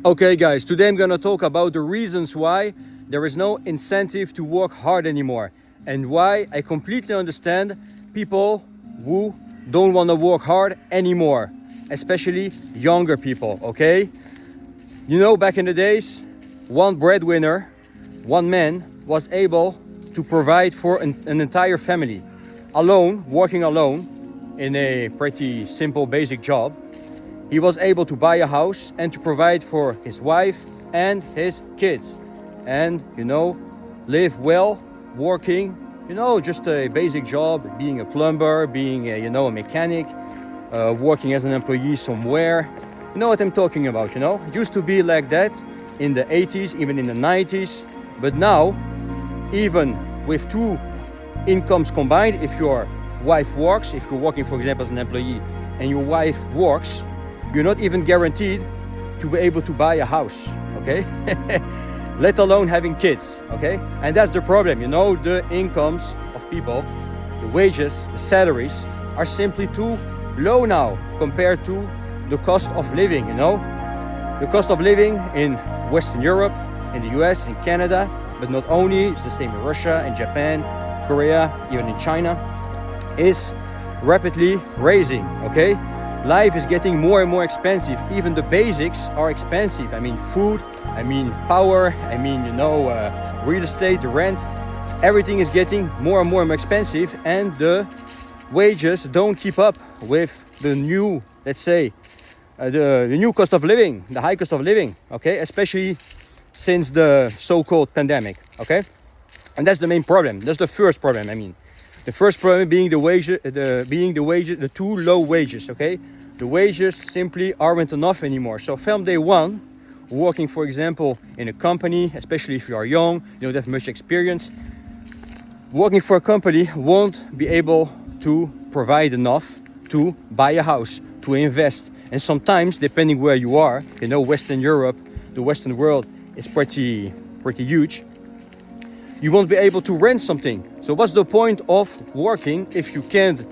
Okay guys, today I'm gonna talk about the reasons why there is no incentive to work hard anymore and why I completely understand people who don't want to work hard anymore, especially younger people, okay? You know, back in the days, one breadwinner, one man was able to provide for an entire family. Alone, working alone in a pretty simple basic job, he was able to buy a house and to provide for his wife and his kids. And, live well, working, just a basic job, being a plumber, being a mechanic, working as an employee somewhere. You know what I'm talking about, It used to be like that in the 80s, even in the 90s. But now, even with two incomes combined, if your wife works, if you're working, for example, as an employee, and your wife works, you're not even guaranteed to be able to buy a house, okay? Let alone having kids, okay? And that's the problem, the incomes of people, the wages, the salaries are simply too low now compared to the cost of living, The cost of living in Western Europe, in the US, in Canada, but not only, it's the same in Russia, in Japan, Korea, even in China, is rapidly raising, okay? Life is getting more and more expensive. Even the basics are expensive. I mean food, I mean power, I mean, real estate, the rent. Everything is getting more and more expensive, and the wages don't keep up with the new, let's say, the new cost of living, the high cost of living, okay? Especially since the so-called pandemic, okay? And that's the main problem. That's the first problem, The first problem being the too low wages, okay? The wages simply aren't enough anymore. So from day one, working, for example, in a company, especially if you are young, you don't have much experience, working for a company won't be able to provide enough to buy a house, to invest. And sometimes, depending where you are, Western Europe, the Western world is pretty huge. You won't be able to rent something. So what's the point of working if you can't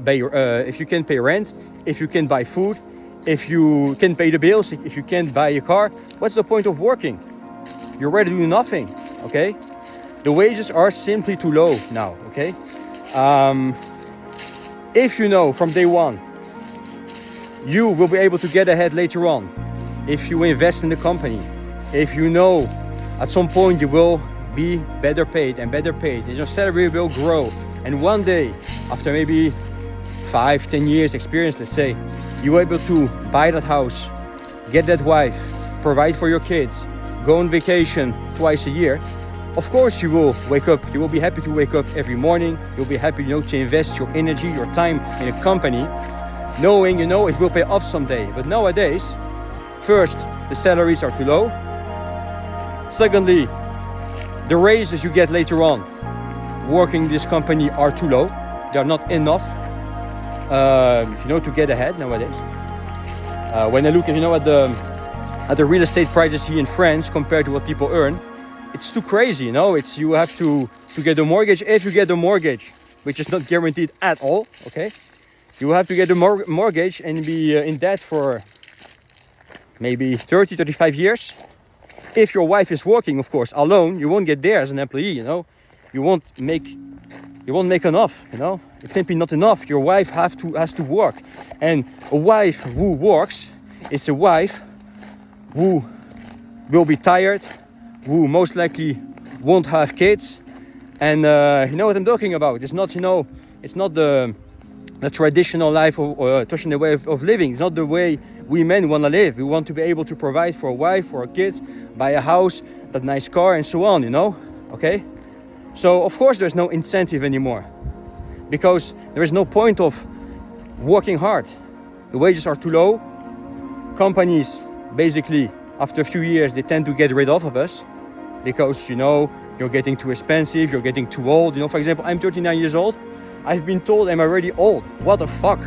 pay rent, if you can't buy food, if you can't pay the bills, if you can't buy a car? What's the point of working? You're ready to do nothing, okay? The wages are simply too low now, okay? If you know from day one, you will be able to get ahead later on. If you invest in the company, if you know at some point you will be better paid and your salary will grow, and one day after maybe 5-10 years experience, let's say, you're able to buy that house, get that wife, provide for your kids, go on vacation twice a year. Of course you will wake up, you will be happy to wake up every morning, you'll be happy to invest your energy, your time in a company, knowing it will pay off someday. But nowadays, first, the salaries are too low. Secondly, the raises you get later on working in this company are too low. They are not enough, to get ahead nowadays. When I look at the real estate prices here in France compared to what people earn, it's too crazy, It's you have to get a mortgage. If you get a mortgage, which is not guaranteed at all, okay? You have to get a mortgage and be in debt for maybe 30-35 years. If your wife is working, of course, alone, you won't get there as an employee, You won't make enough, It's simply not enough. Your wife has to work. And a wife who works is a wife who will be tired, who most likely won't have kids. And you know what I'm talking about. It's not, it's not the traditional life or traditional way of living. It's not the way we men want to live. We want to be able to provide for a wife, for our kids, buy a house, that nice car, and so on, Okay? So, of course, there's no incentive anymore. Because there is no point of working hard. The wages are too low. Companies, basically, after a few years, they tend to get rid of us. Because, you're getting too expensive, you're getting too old. For example, I'm 39 years old. I've been told I'm already old. What the fuck?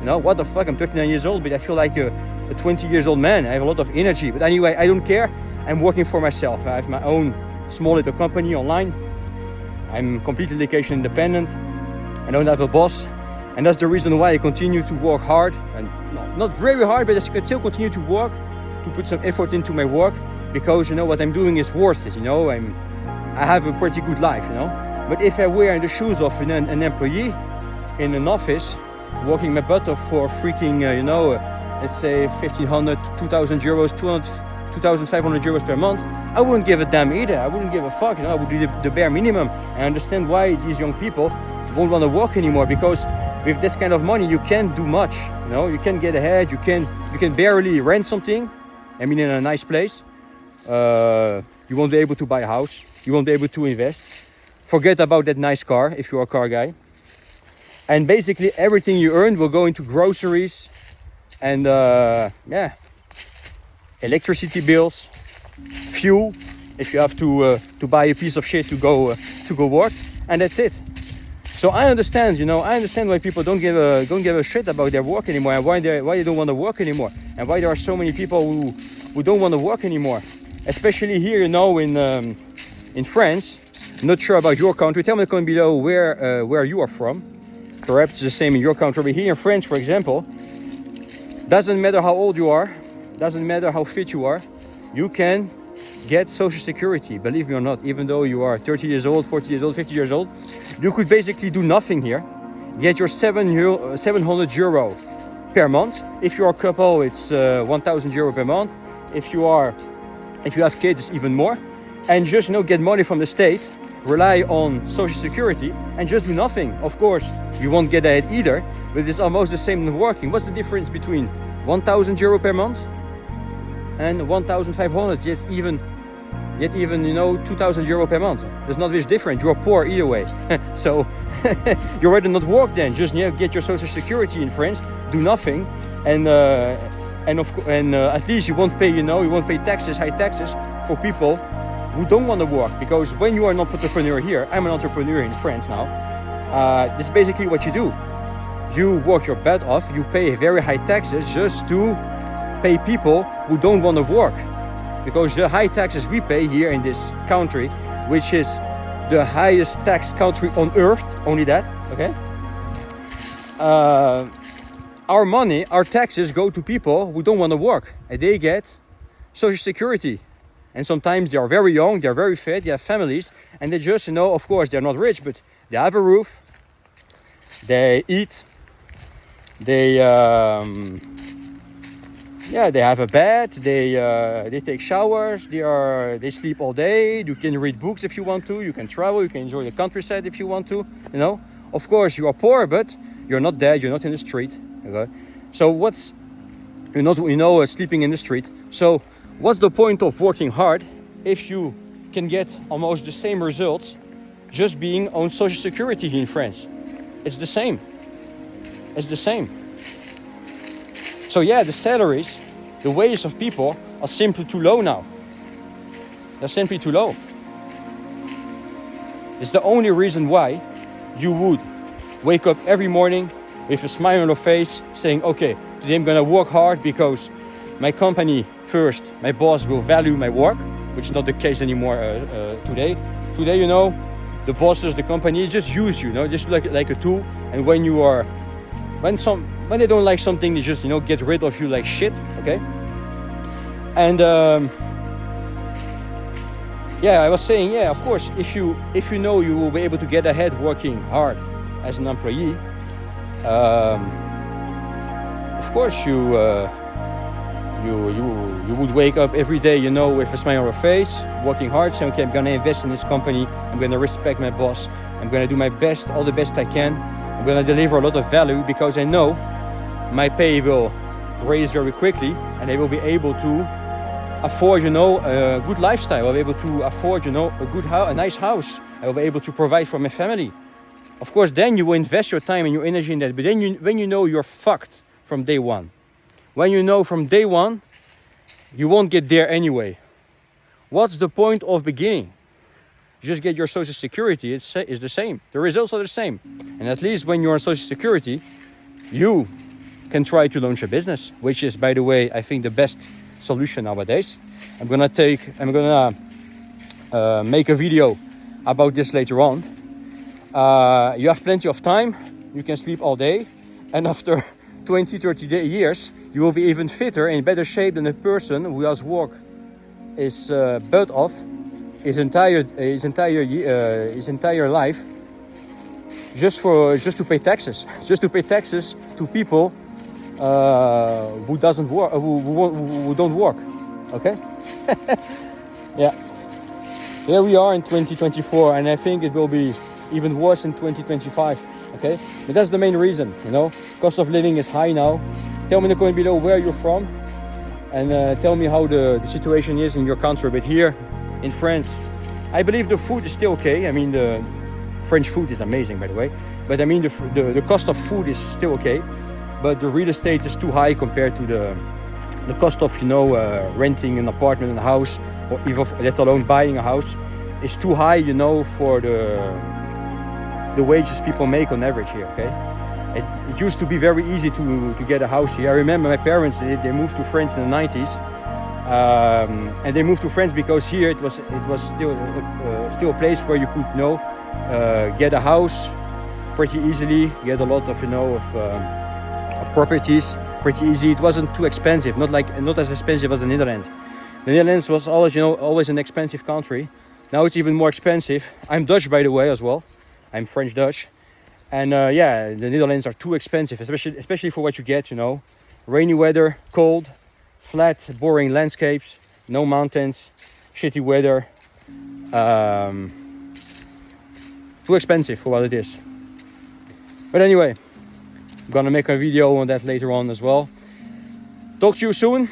What the fuck? I'm 39 years old, but I feel like a 20 years old man. I have a lot of energy. But anyway, I don't care. I'm working for myself. I have my own small little company online. I'm completely location independent. I don't have a boss. And that's the reason why I continue to work hard. And not very hard, but I still continue to work to put some effort into my work because, you know, what I'm doing is worth it, you know. I have a pretty good life, you know. But if I wear the shoes of an employee in an office, working my butt off for freaking, let's say 1,500, 2,000 euros, 2,500 euros per month, I wouldn't give a damn either. I wouldn't give a fuck, you know. I would do the bare minimum. I understand why these young people won't want to work anymore, because with this kind of money you can't do much, you know. You can't get ahead. You can barely rent something. I mean, in a nice place. You won't be able to buy a house. You won't be able to invest. Forget about that nice car if you're a car guy. And basically everything you earn will go into groceries and electricity bills, fuel if you have to buy a piece of shit to go work, and that's it. So I understand, you know, why people don't give a shit about their work anymore, and why they don't want to work anymore, and why there are so many people who don't want to work anymore, especially here, you know, in France. I'm not sure about your country. Tell me in the comment below where you are from. Perhaps it's the same in your country. But here in France, for example, doesn't matter how old you are, doesn't matter how fit you are, you can get social security, believe me or not. Even though you are 30 years old, 40 years old, 50 years old, you could basically do nothing here, get your 700 euro per month. If you're a couple, it's 1,000 euro per month. If you have kids, it's even more. And just, you know, get money from the state, rely on social security, and just do nothing. Of course, you won't get ahead either, but it's almost the same in working. What's the difference between 1,000 euro per month and 1,500? Yet even, you know, 2,000 euro per month. There's not much different. You're poor either way. So you rather not work then. Just, you know, get your social security in France, do nothing, and at least you won't pay, you know, high taxes for people who don't want to work. Because when you are an entrepreneur here, I'm an entrepreneur in France now, this is basically what you do. You work your butt off, you pay very high taxes just to pay people who don't want to work. Because the high taxes we pay here in this country, which is the highest tax country on earth, only that, okay? Our money, our taxes go to people who don't want to work, and they get social security. And sometimes they are very young, they are very fit, they have families, and they just, you know, of course they're not rich, but they have a roof, they eat, they have a bed, they take showers, they sleep all day. You can read books if you want to, you can travel, you can enjoy the countryside if you want to, you know. Of course you are poor, but you're not dead, you're not in the street, okay? So you're not, you know, sleeping in the street. So what's the point of working hard if you can get almost the same results just being on social security here in France? It's the same. It's the same. So yeah, the salaries, the wages of people are simply too low now. They're simply too low. It's the only reason why you would wake up every morning with a smile on your face saying, okay, today I'm gonna work hard because my company first, my boss will value my work, which is not the case anymore today. Today, you know, the bosses, the company just use you, you know, just like a tool. And when they don't like something, they just, you know, get rid of you like shit, okay? And I was saying, yeah, of course, if you know you will be able to get ahead working hard as an employee, of course you would wake up every day, you know, with a smile on your face, working hard, saying, okay, I'm gonna invest in this company, I'm gonna respect my boss, I'm gonna do my best, all the best I can, I'm gonna deliver a lot of value because I know my pay will raise very quickly and I will be able to afford, you know, a good lifestyle. I'll be able to afford, you know, a nice house. I will be able to provide for my family. Of course, then you will invest your time and your energy in that. But then when you know you're fucked from day one, when you know from day one, you won't get there anyway. What's the point of beginning? Just get your social security, it's the same. The results are the same. And at least when you're on social security, you can try to launch a business, which is, by the way, I think the best solution nowadays. I'm gonna make a video about this later on. You have plenty of time, you can sleep all day, and after 20, 30 years, you will be even fitter and in better shape than a person who has worked his butt off his entire life just to pay taxes, to people who don't work. Okay. Yeah. Here we are in 2024, and I think it will be even worse in 2025. Okay, but that's the main reason. Cost of living is high now. Tell me in the comment below where you're from, and tell me how the situation is in your country. But here in France, I believe the food is still okay. I mean, the French food is amazing, by the way. But I mean, the cost of food is still okay. But the real estate is too high compared to the cost of renting an apartment and a house, or even let alone buying a house, is too high. For the wages people make on average here. Okay. It used to be very easy to get a house here. I remember my parents, they moved to France in the 90s. And they moved to France because here it was still a place where you could get a house pretty easily, get a lot of of properties pretty easy. It wasn't too expensive, not as expensive as the Netherlands. The Netherlands was always an expensive country. Now it's even more expensive. I'm Dutch, by the way, as well. I'm French Dutch, and the Netherlands are too expensive, especially for what you get. Rainy weather, cold, flat, boring landscapes, no mountains, shitty weather. Too expensive for what it is. But anyway, I'm gonna make a video on that later on as well. Talk to you soon.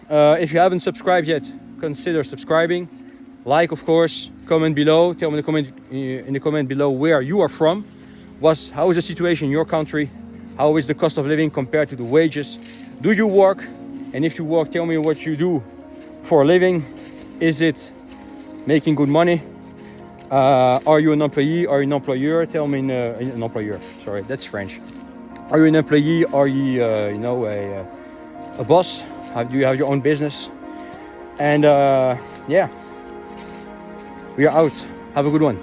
If you haven't subscribed yet, consider subscribing. Like, of course. Comment below. Tell me in the comment below where you are from. How is the situation in your country? How is the cost of living compared to the wages? Do you work? And if you work, tell me what you do for a living. Is it making good money? Are you an employee? Are you an employer? Tell me an employer. Sorry, that's French. Are you an employee? Are you, a boss? Do you have your own business? And yeah, we are out. Have a good one.